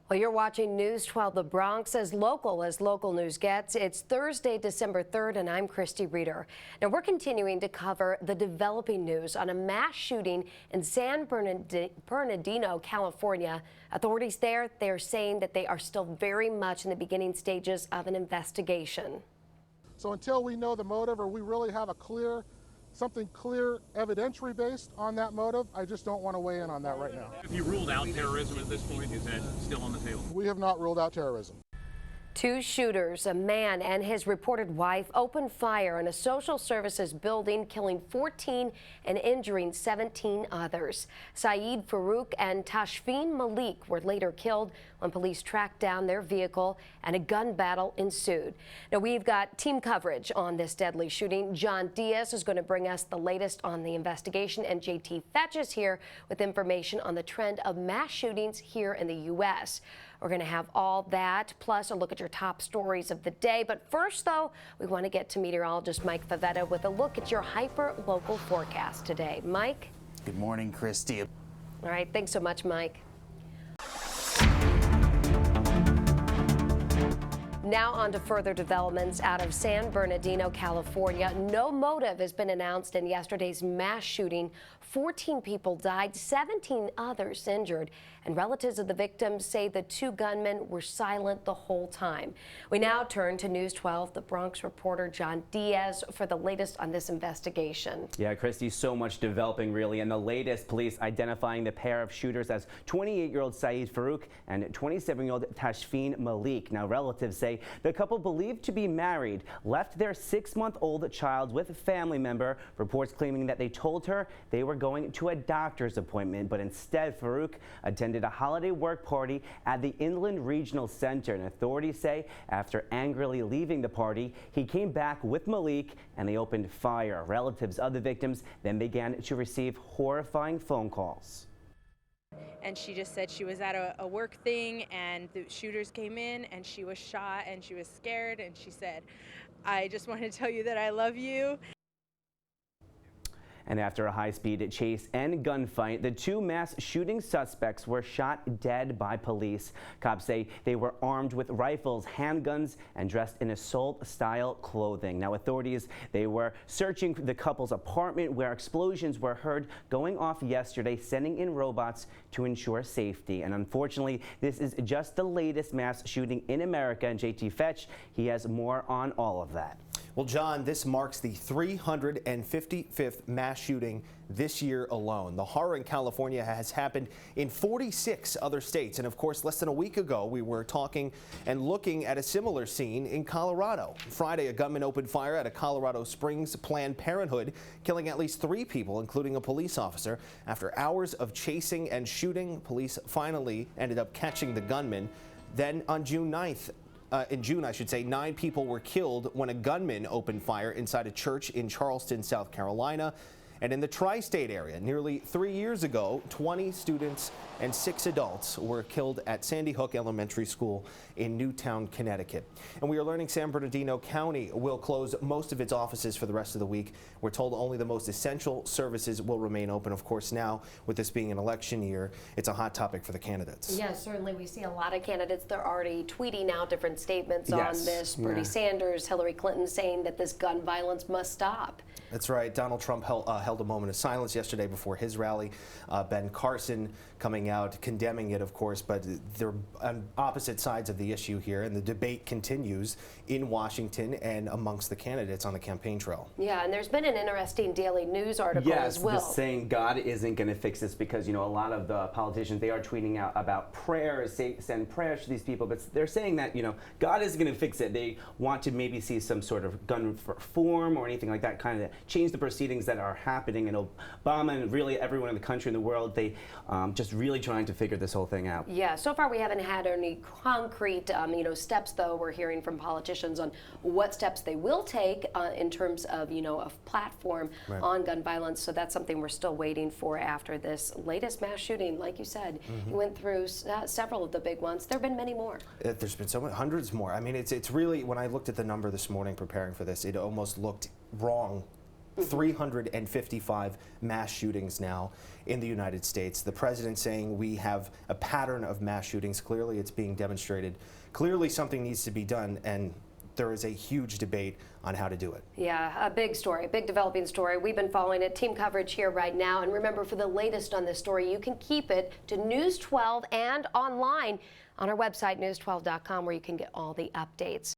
Well, you're watching News 12 The Bronx, as local news gets. It's Thursday, December 3rd, and I'm Christy Reeder. Now, we're continuing to cover the developing news on a mass shooting in San Bernardino, California. Authorities there, they're saying that they are still very much in the beginning stages of an investigation. So until we know the motive, or we really have something clear evidentiary based on that motive, I just don't want to weigh in on that right now. Have you ruled out terrorism at this point? Is that still on the table? We have not ruled out terrorism. Two shooters, a man and his reported wife, opened fire in a social services building, killing 14 and injuring 17 others. Saeed Farouk and Tashfeen Malik were later killed when police tracked down their vehicle and a gun battle ensued. Now, we've got team coverage on this deadly shooting. John Diaz is going to bring us the latest on the investigation, and JT Fetch is here with information on the trend of mass shootings here in the U.S. We're going to have all that, plus a look at your top stories of the day. But first, though, we want to get to meteorologist Mike Favetta with a look at your hyper-local forecast today. Mike? Good morning, Christy. All right, thanks so much, Mike. Now on to further developments out of San Bernardino, California. No motive has been announced in yesterday's mass shooting. 14 people died, 17 others injured, and relatives of the victims say the two gunmen were silent the whole time. We now turn to News 12, the Bronx reporter John Diaz for the latest on this investigation. Yeah, Christy, so much developing really, and the latest, police identifying the pair of shooters as 28-year-old Saeed Farouk and 27-year-old Tashfeen Malik. Now, relatives say the couple, believed to be married, left their 6-month-old child with a family member, reports claiming that they told her they were going to a doctor's appointment, but instead Farouk attended a holiday work party at the Inland Regional Center, and authorities say after angrily leaving the party, he came back with Malik and they opened fire. Relatives of the victims then began to receive horrifying phone calls. And she just said she was at a work thing and the shooters came in and she was shot and she was scared, and she said, "I just want to tell you that I love you." And after a high-speed chase and gunfight, the two mass shooting suspects were shot dead by police. Cops say they were armed with rifles, handguns, and dressed in assault-style clothing. Now, authorities, they were searching the couple's apartment where explosions were heard going off yesterday, sending in robots to ensure safety. And unfortunately, this is just the latest mass shooting in America. And JT Fetch, he has more on all of that. Well, John, this marks the 355th mass shooting this year alone. The horror in California has happened in 46 other states. And of course, less than a week ago, we were talking and looking at a similar scene in Colorado. Friday, a gunman opened fire at a Colorado Springs Planned Parenthood, killing at least 3 people, including a police officer. After hours of chasing and shooting, police finally ended up catching the gunman. Then on June 9th, in June, I should say, 9 people were killed when a gunman opened fire inside a church in Charleston, South Carolina. And in the tri-state area, nearly 3 years ago, 20 students and 6 adults were killed at Sandy Hook Elementary School in Newtown, Connecticut. And we are learning San Bernardino County will close most of its offices for the rest of the week. We're told only the most essential services will remain open. Of course, now, with this being an election year, it's a hot topic for the candidates. Yes, certainly. We see a lot of candidates. They're already tweeting out different statements on this. Bernie Sanders, Hillary Clinton saying that this gun violence must stop. That's right. Donald Trump held a moment of silence yesterday before his rally. Ben Carson coming out condemning it, of course, but they're on opposite sides of the issue here, and the debate continues in Washington and amongst the candidates on the campaign trail. Yeah, and there's been an interesting daily news article as well. Yes, saying God isn't going to fix this because, you know, a lot of the politicians, they are tweeting out about prayers, send prayers to these people, but they're saying that, you know, God isn't going to fix it. They want to maybe see some sort of gun reform or anything like that, kind of change the proceedings that are happening. And Obama and really everyone in the country and the world, they just really trying to figure this whole thing out. Yeah, so far we haven't had any concrete, steps, though. We're hearing from politicians on what steps they will take in terms of, a platform on gun violence. So that's something we're still waiting for after this latest mass shooting. Like you said, you went through several of the big ones. There have been many more. There's been so many, hundreds more. I mean, it's really, when I looked at the number this morning preparing for this, it almost looked wrong 355 mass shootings now in the United States. The president saying we have a pattern of mass shootings. Clearly it's being demonstrated. Clearly something needs to be done, and there is a huge debate on how to do it. Yeah, a big story, big developing story. We've been following it. Team coverage here right now. And remember, for the latest on this story, you can keep it to News 12 and online on our website, news12.com, where you can get all the updates.